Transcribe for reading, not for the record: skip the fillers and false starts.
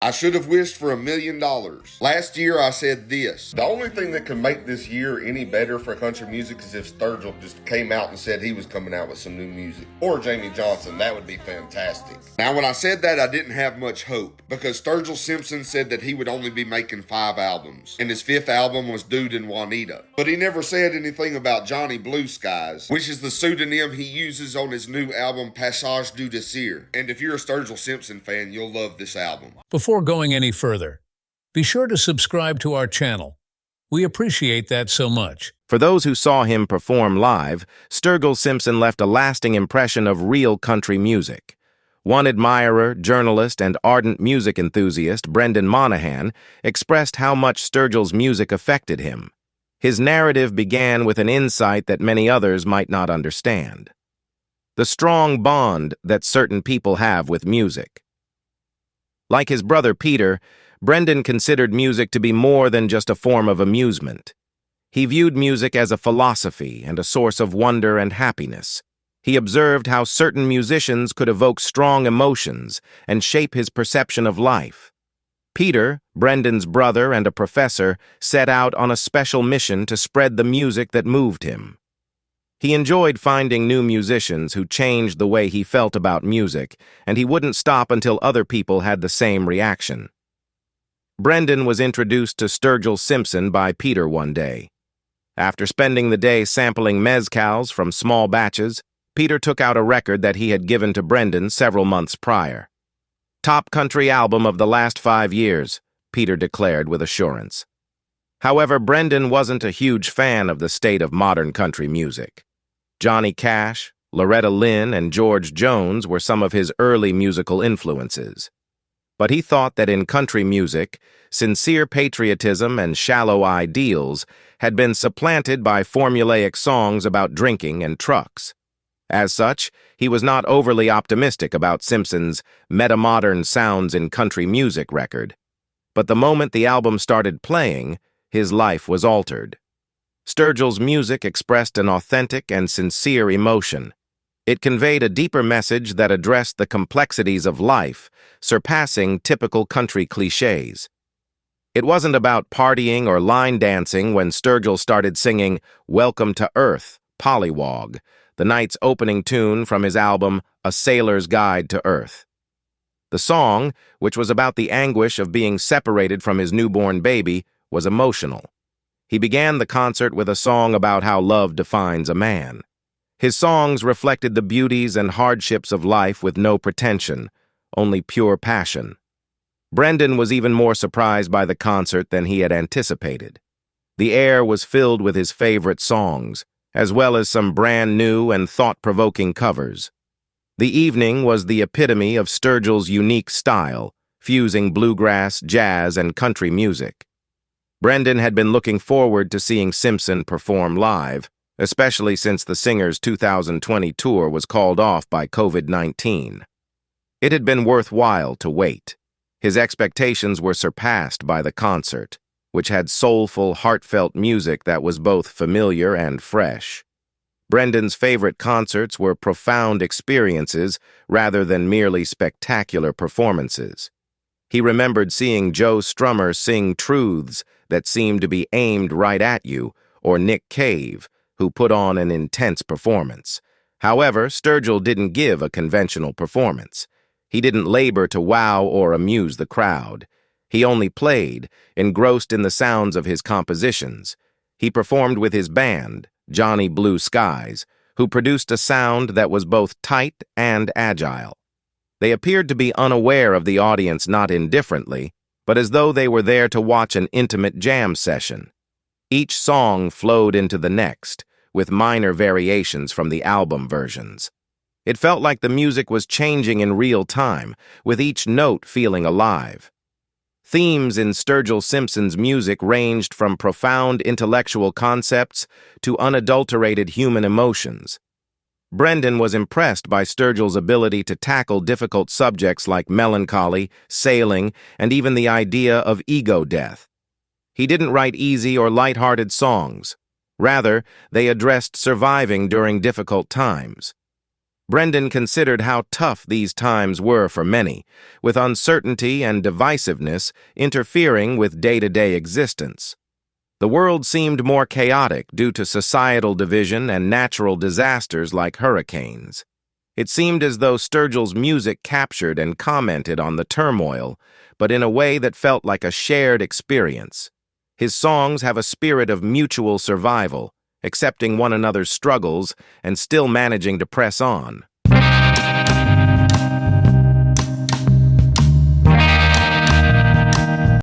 I should have wished for $1 million. Last year I said this: the only thing that can make this year any better for country music is if Sturgill just came out and said he was coming out with some new music. Or Jamie Johnson, that would be fantastic. Now when I said that, I didn't have much hope, because Sturgill Simpson said that he would only be making 5 albums, and his 5th album was Dude and Juanita. But he never said anything about Johnny Blue Skies, which is the pseudonym he uses on his new album Passage du Désir. And if you're a Sturgill Simpson fan, you'll love this album. Before going any further, be sure to subscribe to our channel. We appreciate that so much. For those who saw him perform live, Sturgill Simpson left a lasting impression of real country music. One admirer, journalist, and ardent music enthusiast, Brendan Monahan, expressed how much Sturgill's music affected him. His narrative began with an insight that many others might not understand: the strong bond that certain people have with music. Like his brother Peter, Brendan considered music to be more than just a form of amusement. He viewed music as a philosophy and a source of wonder and happiness. He observed how certain musicians could evoke strong emotions and shape his perception of life. Peter, Brendan's brother and a professor, set out on a special mission to spread the music that moved him. He enjoyed finding new musicians who changed the way he felt about music, and he wouldn't stop until other people had the same reaction. Brendan was introduced to Sturgill Simpson by Peter one day. After spending the day sampling mezcals from small batches, Peter took out a record that he had given to Brendan several months prior. "Top country album of the last 5 years," Peter declared with assurance. However, Brendan wasn't a huge fan of the state of modern country music. Johnny Cash, Loretta Lynn, and George Jones were some of his early musical influences. But he thought that in country music, sincere patriotism and shallow ideals had been supplanted by formulaic songs about drinking and trucks. As such, he was not overly optimistic about Simpson's meta-modern sounds in country music record. But the moment the album started playing, his life was altered. Sturgill's music expressed an authentic and sincere emotion. It conveyed a deeper message that addressed the complexities of life, surpassing typical country cliches. It wasn't about partying or line dancing when Sturgill started singing "Welcome to Earth," Pollywog, the night's opening tune from his album A Sailor's Guide to Earth. The song, which was about the anguish of being separated from his newborn baby, was emotional. He began the concert with a song about how love defines a man. His songs reflected the beauties and hardships of life with no pretension, only pure passion. Brendan was even more surprised by the concert than he had anticipated. The air was filled with his favorite songs, as well as some brand new and thought-provoking covers. The evening was the epitome of Sturgill's unique style, fusing bluegrass, jazz, and country music. Brendan had been looking forward to seeing Simpson perform live, especially since the singer's 2020 tour was called off by COVID-19. It had been worthwhile to wait. His expectations were surpassed by the concert, which had soulful, heartfelt music that was both familiar and fresh. Brendan's favorite concerts were profound experiences rather than merely spectacular performances. He remembered seeing Joe Strummer sing truths that seemed to be aimed right at you, or Nick Cave, who put on an intense performance. However, Sturgill didn't give a conventional performance. He didn't labor to wow or amuse the crowd. He only played, engrossed in the sounds of his compositions. He performed with his band, Johnny Blue Skies, who produced a sound that was both tight and agile. They appeared to be unaware of the audience not indifferently, but as though they were there to watch an intimate jam session. Each song flowed into the next, with minor variations from the album versions. It felt like the music was changing in real time, with each note feeling alive. Themes in Sturgill Simpson's music ranged from profound intellectual concepts to unadulterated human emotions. Brendan was impressed by Sturgill's ability to tackle difficult subjects like melancholy, sailing, and even the idea of ego death. He didn't write easy or light-hearted songs. Rather, they addressed surviving during difficult times. Brendan considered how tough these times were for many, with uncertainty and divisiveness interfering with day-to-day existence. The world seemed more chaotic due to societal division and natural disasters like hurricanes. It seemed as though Sturgill's music captured and commented on the turmoil, but in a way that felt like a shared experience. His songs have a spirit of mutual survival, accepting one another's struggles and still managing to press on.